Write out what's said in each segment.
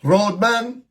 Roadman,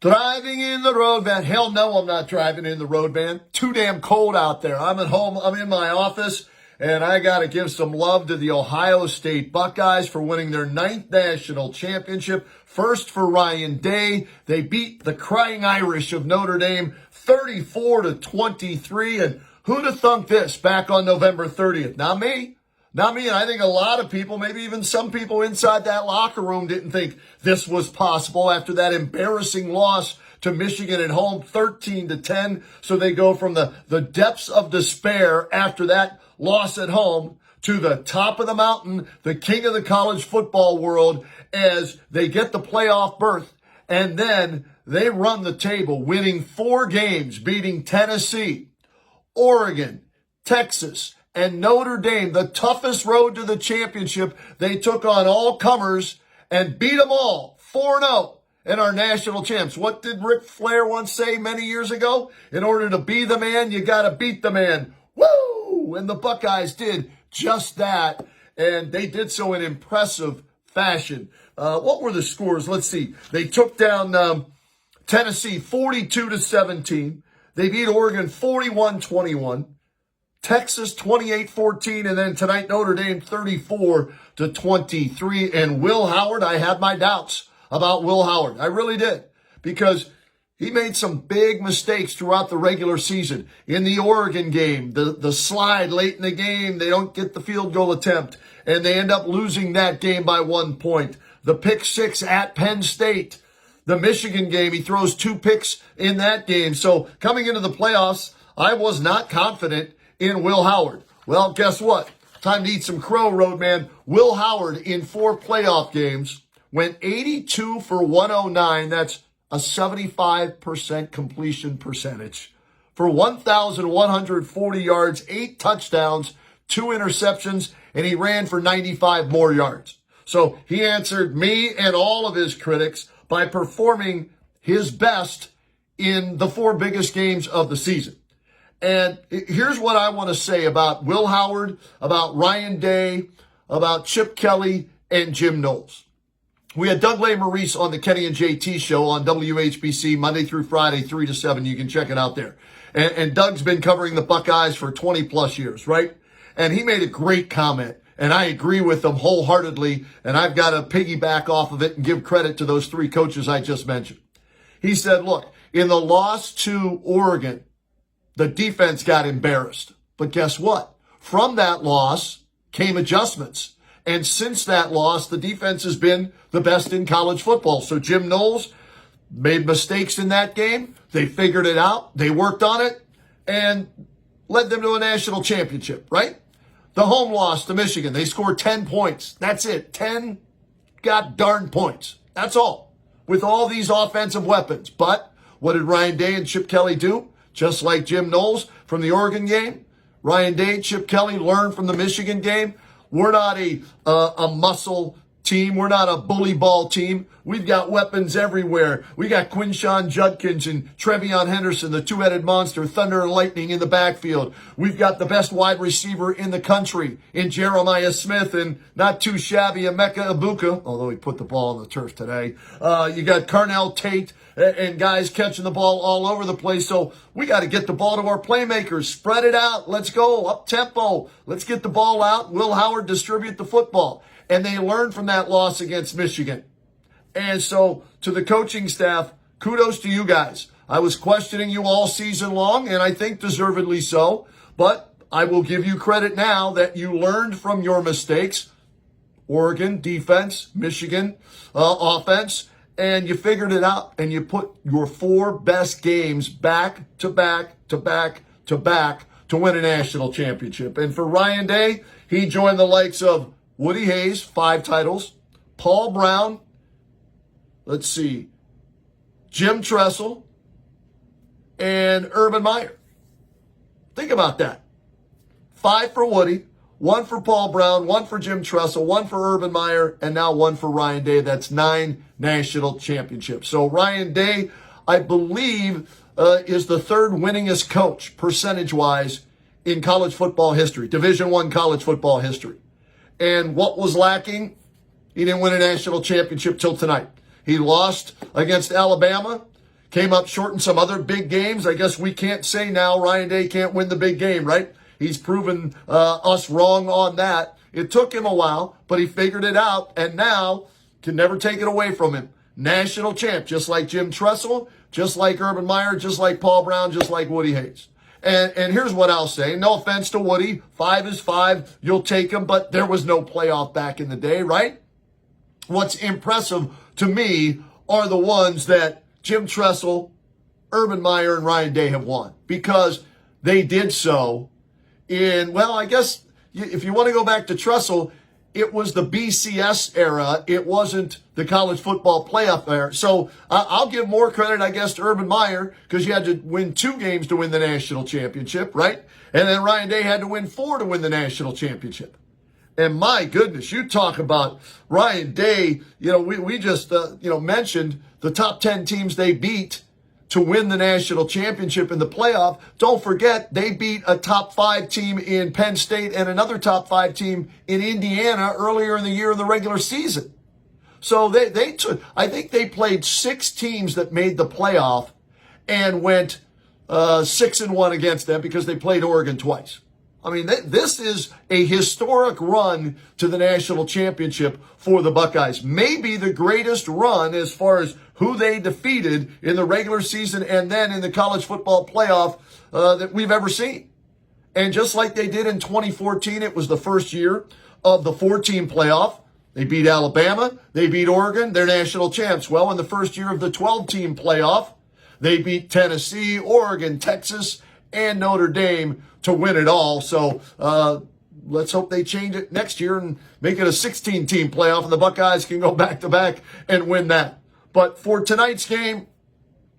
driving in the road van. Hell no, I'm not driving in the road van. Too damn cold out there. I'm at home. I'm in my office, and I got to give some love to the Ohio State Buckeyes for winning their 9th national championship. First for Ryan Day. They beat the Crying Irish of Notre Dame 34-23. And who'd have thunk this back on November 30th? Not me. Not me, and I think a lot of people, maybe even some people inside that locker room didn't think this was possible after that embarrassing loss to Michigan at home, 13-10. So they go from the depths of despair after that loss at home to the top of the mountain, the king of the college football world, as they get the playoff berth. And then they run the table, winning 4 games, beating Tennessee, Oregon, Texas, and Notre Dame, the toughest road to the championship. They took on all comers and beat them all 4-0 and are national champs. What did Ric Flair once say many years ago? In order to be the man, you got to beat the man. Woo! And the Buckeyes did just that, and they did so in impressive fashion. What were the scores? Let's see. They took down Tennessee 42-17. They beat Oregon 41-21. Texas 28-14, and then tonight Notre Dame 34-23. And Will Howard, I had my doubts about Will Howard. I really did, because he made some big mistakes throughout the regular season. In the Oregon game, the slide late in the game, they don't get the field goal attempt, and they end up losing that game by 1 point. The pick 6 at Penn State. The Michigan game, he throws 2 picks in that game. So coming into the playoffs, I was not confident in Will Howard. Well, guess what? Time to eat some crow, Roadman. Will Howard in 4 playoff games went 82 for 109. That's a 75% completion percentage for 1,140 yards, 8 touchdowns, 2 interceptions, and he ran for 95 more yards. So he answered me and all of his critics by performing his best in the 4 biggest games of the season. And here's what I want to say about Will Howard, about Ryan Day, about Chip Kelly, and Jim Knowles. We had Doug Maurice on the Kenny and JT show on WHBC Monday through Friday, 3 to 7. You can check it out there. And Doug's been covering the Buckeyes for 20 plus years, right? And he made a great comment, and I agree with him wholeheartedly, and I've got to piggyback off of it and give credit to those 3 coaches I just mentioned. He said, look, in the loss to Oregon, the defense got embarrassed. But guess what? From that loss came adjustments. And since that loss, the defense has been the best in college football. So Jim Knowles made mistakes in that game. They figured it out. They worked on it and led them to a national championship, right? The home loss to Michigan, they scored 10 points. That's it. 10 god darn points. That's all. With all these offensive weapons. But what did Ryan Day and Chip Kelly do? Just like Jim Knowles from the Oregon game, Ryan Day, Chip Kelly learned from the Michigan game. We're not a muscle team. We're not a bully ball team. We've got weapons everywhere. We got Quinshon Judkins and Trevion Henderson, the 2-headed monster, thunder and lightning in the backfield. We've got the best wide receiver in the country in Jeremiah Smith, and not too shabby Emeka Ibuka, although he put the ball on the turf today. You got Carnell Tate and guys catching the ball all over the place. So we got to get the ball to our playmakers. Spread it out. Let's go up tempo. Let's get the ball out. Will Howard distribute the football. And they learned from that loss against Michigan. And so to the coaching staff, kudos to you guys. I was questioning you all season long, and I think deservedly so. But I will give you credit now that you learned from your mistakes. Oregon defense, Michigan offense. And you figured it out, and you put your 4 best games back to back to back to back to win a national championship. And for Ryan Day, he joined the likes of Woody Hayes, 5 titles, Paul Brown, let's see, Jim Tressel, and Urban Meyer. Think about that. 5 for Woody, 1 for Paul Brown, 1 for Jim Tressel, 1 for Urban Meyer, and now 1 for Ryan Day. That's 9 national championships. So Ryan Day, I believe, is the 3rd winningest coach percentage-wise in college football history, Division I college football history. And what was lacking? He didn't win a national championship till tonight. He lost against Alabama, came up short in some other big games. I guess we can't say now Ryan Day can't win the big game, right? He's proven us wrong on that. It took him a while, but he figured it out, and now can never take it away from him. National champ, just like Jim Tressel, just like Urban Meyer, just like Paul Brown, just like Woody Hayes. And here's what I'll say. No offense to Woody. 5 is 5. You'll take him, but there was no playoff back in the day, right? What's impressive to me are the ones that Jim Tressel, Urban Meyer, and Ryan Day have won, because they did so in, well, I guess if you want to go back to Tressel, it was the BCS era. It wasn't the college football playoff era. So I'll give more credit, I guess, to Urban Meyer, because you had to win 2 games to win the national championship, right? And then Ryan Day had to win 4 to win the national championship. And my goodness, you talk about Ryan Day. We just, mentioned the top 10 teams they beat to win the national championship in the playoff. Don't forget, they beat a top 5 team in Penn State and another top 5 team in Indiana earlier in the year in the regular season. So they took, I think they played 6 teams that made the playoff and went 6-1 against them, because they played Oregon twice. I mean, this is a historic run to the national championship for the Buckeyes. Maybe the greatest run as far as who they defeated in the regular season and then in the college football playoff that we've ever seen. And just like they did in 2014, it was the first year of the 4-team playoff. They beat Alabama. They beat Oregon. They're national champs. Well, in the first year of the 12-team playoff, they beat Tennessee, Oregon, Texas, and Notre Dame to win it all. So let's hope they change it next year and make it a 16-team playoff, and the Buckeyes can go back-to-back and win that. But for tonight's game,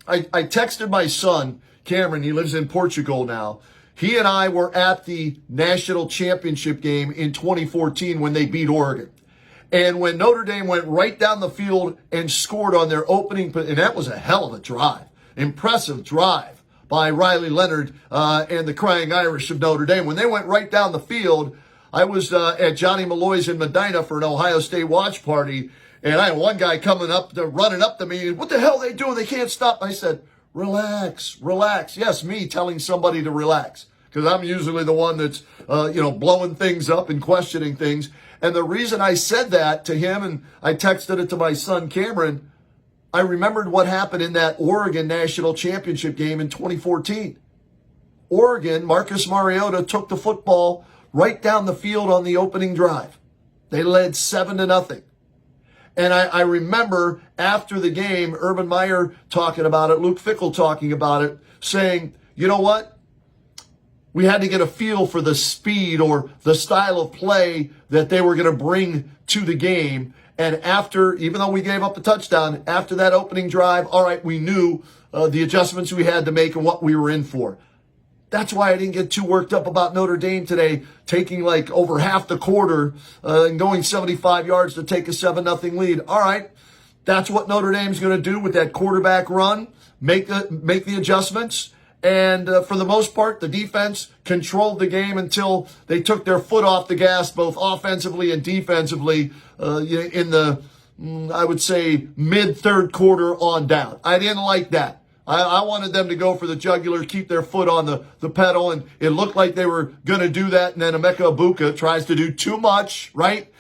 I texted my son, Cameron. He lives in Portugal now. He and I were at the national championship game in 2014 when they beat Oregon. And when Notre Dame went right down the field and scored on their opening, and that was a hell of a drive, impressive drive by Riley Leonard and the Crying Irish of Notre Dame. When they went right down the field, I was at Johnny Malloy's in Medina for an Ohio State watch party, and I had one guy running up to me. What the hell are they doing? They can't stop. I said, relax, relax. Yes, me telling somebody to relax, because I'm usually the one that's, blowing things up and questioning things. And the reason I said that to him, and I texted it to my son Cameron, I remembered what happened in that Oregon national championship game in 2014. Oregon, Marcus Mariota took the football right down the field on the opening drive. They led 7-0. And I remember after the game, Urban Meyer talking about it, Luke Fickell talking about it, saying, you know what? We had to get a feel for the speed or the style of play that they were going to bring to the game. And after, even though we gave up the touchdown, after that opening drive, all right, we knew the adjustments we had to make and what we were in for. That's why I didn't get too worked up about Notre Dame today, taking like over half the quarter and going 75 yards to take a 7-0 lead. All right, that's what Notre Dame's going to do with that quarterback run, make the adjustments. And for the most part, the defense controlled the game until they took their foot off the gas, both offensively and defensively, in the, I would say, mid-third quarter on down. I didn't like that. I wanted them to go for the jugular, keep their foot on the pedal, and it looked like they were going to do that. And then Emeka Egbuka tries to do too much, right?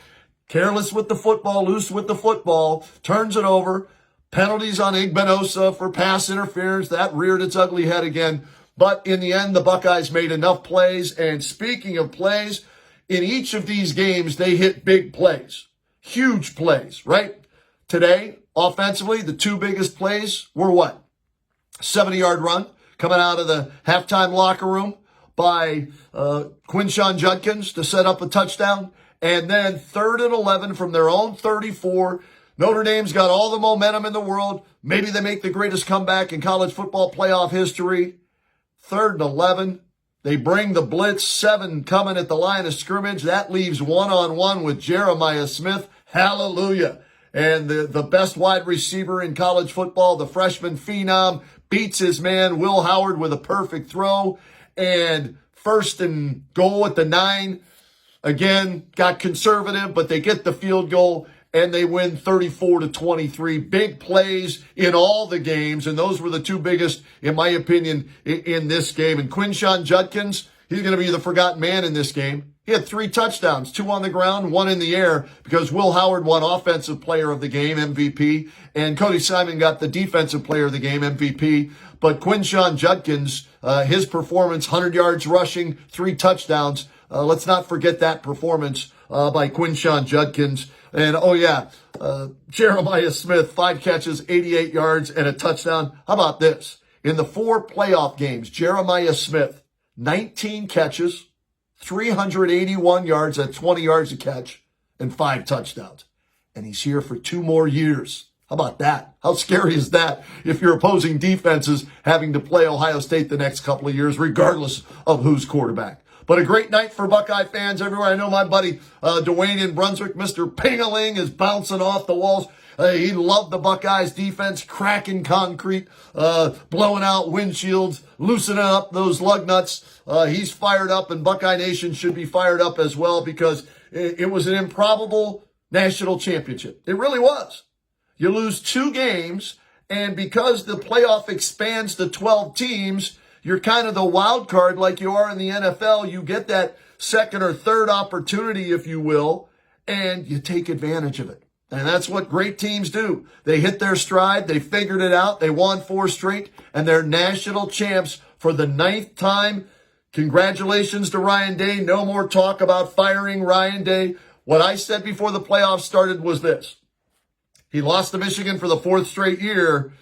Careless with the football, loose with the football, turns it over. Penalties on Igbinosa for pass interference. That reared its ugly head again. But in the end, the Buckeyes made enough plays. And speaking of plays, in each of these games, they hit big plays. Huge plays, right? Today, offensively, the 2 biggest plays were what? 70-yard run coming out of the halftime locker room by Quinshon Judkins to set up a touchdown. And then 3rd and 11 from their own 34. Notre Dame's got all the momentum in the world. Maybe they make the greatest comeback in college football playoff history. 3rd and 11. They bring the blitz. 7 coming at the line of scrimmage. That leaves 1-on-1 with Jeremiah Smith. Hallelujah. And the best wide receiver in college football, the freshman phenom, beats his man, Will Howard, with a perfect throw. And 1st and goal at the 9. Again, got conservative, but they get the field goal. and they win 34-23. Big plays in all the games, and those were the two biggest, in my opinion, in this game. And Quinshon Judkins, he's going to be the forgotten man in this game. He had 3 touchdowns, 2 on the ground, 1 in the air, because Will Howard won Offensive Player of the Game, MVP, and Cody Simon got the Defensive Player of the Game, MVP. But Quinshon Judkins, his performance, 100 yards rushing, 3 touchdowns. Let's not forget that performance by Quinshon Judkins. And, Jeremiah Smith, 5 catches, 88 yards, and a touchdown. How about this? In the 4 playoff games, Jeremiah Smith, 19 catches, 381 yards at 20 yards a catch, and 5 touchdowns. And he's here for 2 more years. How about that? How scary is that if you're opposing defenses having to play Ohio State the next couple of years, regardless of who's quarterback? But a great night for Buckeye fans everywhere. I know my buddy Dwayne in Brunswick, Mr. Ping-a-ling, is bouncing off the walls. He loved the Buckeyes defense, cracking concrete, blowing out windshields, loosening up those lug nuts. He's fired up, and Buckeye Nation should be fired up as well, because it was an improbable national championship. It really was. You lose 2 games, and because the playoff expands to 12 teams, you're kind of the wild card like you are in the NFL. You get that second or third opportunity, if you will, and you take advantage of it. And that's what great teams do. They hit their stride. They figured it out. They won 4 straight, and they're national champs for the 9th time. Congratulations to Ryan Day. No more talk about firing Ryan Day. What I said before the playoffs started was this. He lost to Michigan for the 4th straight year.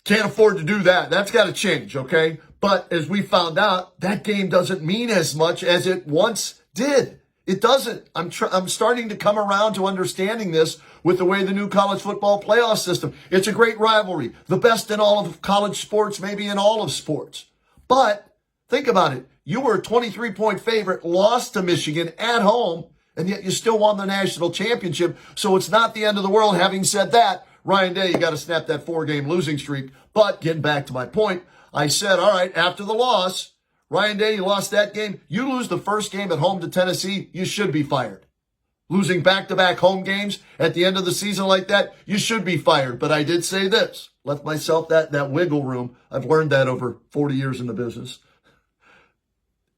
Can't afford to do that. That's got to change, okay? But as we found out, that game doesn't mean as much as it once did. It doesn't. I'm starting to come around to understanding this with the way the new college football playoff system. It's a great rivalry. The best in all of college sports, maybe in all of sports. But think about it. You were a 23-point favorite, lost to Michigan at home, and yet you still won the national championship. So it's not the end of the world. Having said that, Ryan Day, you got to snap that 4-game losing streak. But getting back to my point, I said, all right, after the loss, Ryan Day, you lost that game. You lose the first game at home to Tennessee, you should be fired. Losing back-to-back home games at the end of the season like that, you should be fired. But I did say this, left myself that wiggle room. I've learned that over 40 years in the business.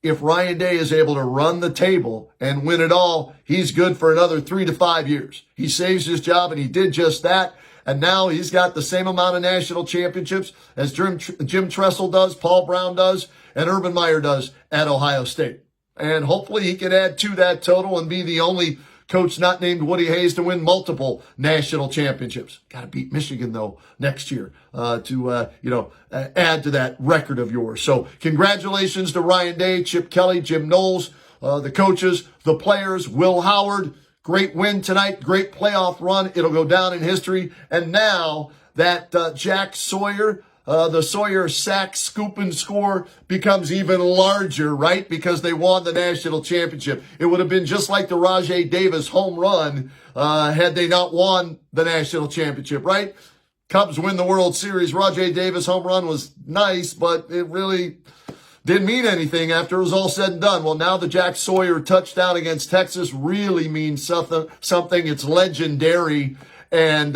If Ryan Day is able to run the table and win it all, he's good for another 3 to 5 years. He saves his job, and he did just that. And now he's got the same amount of national championships as Jim Tressel does, Paul Brown does, and Urban Meyer does at Ohio State. And hopefully he can add to that total and be the only coach not named Woody Hayes to win multiple national championships. Got to beat Michigan, though, next year to add to that record of yours. So congratulations to Ryan Day, Chip Kelly, Jim Knowles, the coaches, the players, Will Howard. Great win tonight, great playoff run. It'll go down in history. And now that Jack Sawyer, the Sawyer sack, scoop, and score becomes even larger, right? Because they won the national championship. It would have been just like the Rajay Davis home run had they not won the national championship, right? Cubs win the World Series. Rajay Davis home run was nice, but it really didn't mean anything after it was all said and done. Well, now the Jack Sawyer touchdown against Texas really means something. It's legendary. And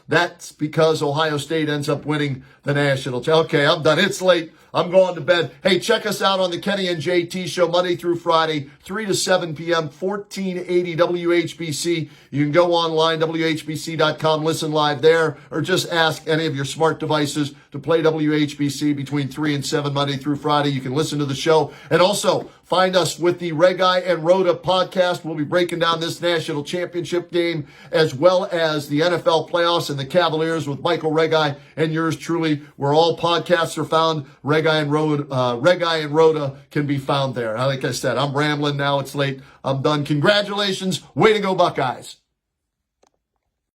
that's because Ohio State ends up winning the national championship. Okay, I'm done. It's late. I'm going to bed. Hey, check us out on the Kenny and JT Show Monday through Friday, 3 to 7 p.m., 1480 WHBC. You can go online, WHBC.com, listen live there, or just ask any of your smart devices to play WHBC between 3 and 7 Monday through Friday. You can listen to the show. And also, find us with the Regai and Roda podcast. We'll be breaking down this national championship game as well as the NFL playoffs and the Cavaliers with Michael Regai and yours truly, where all podcasts are found. Regai and Roda can be found there. Like I said, I'm rambling now. It's late. I'm done. Congratulations. Way to go, Buckeyes.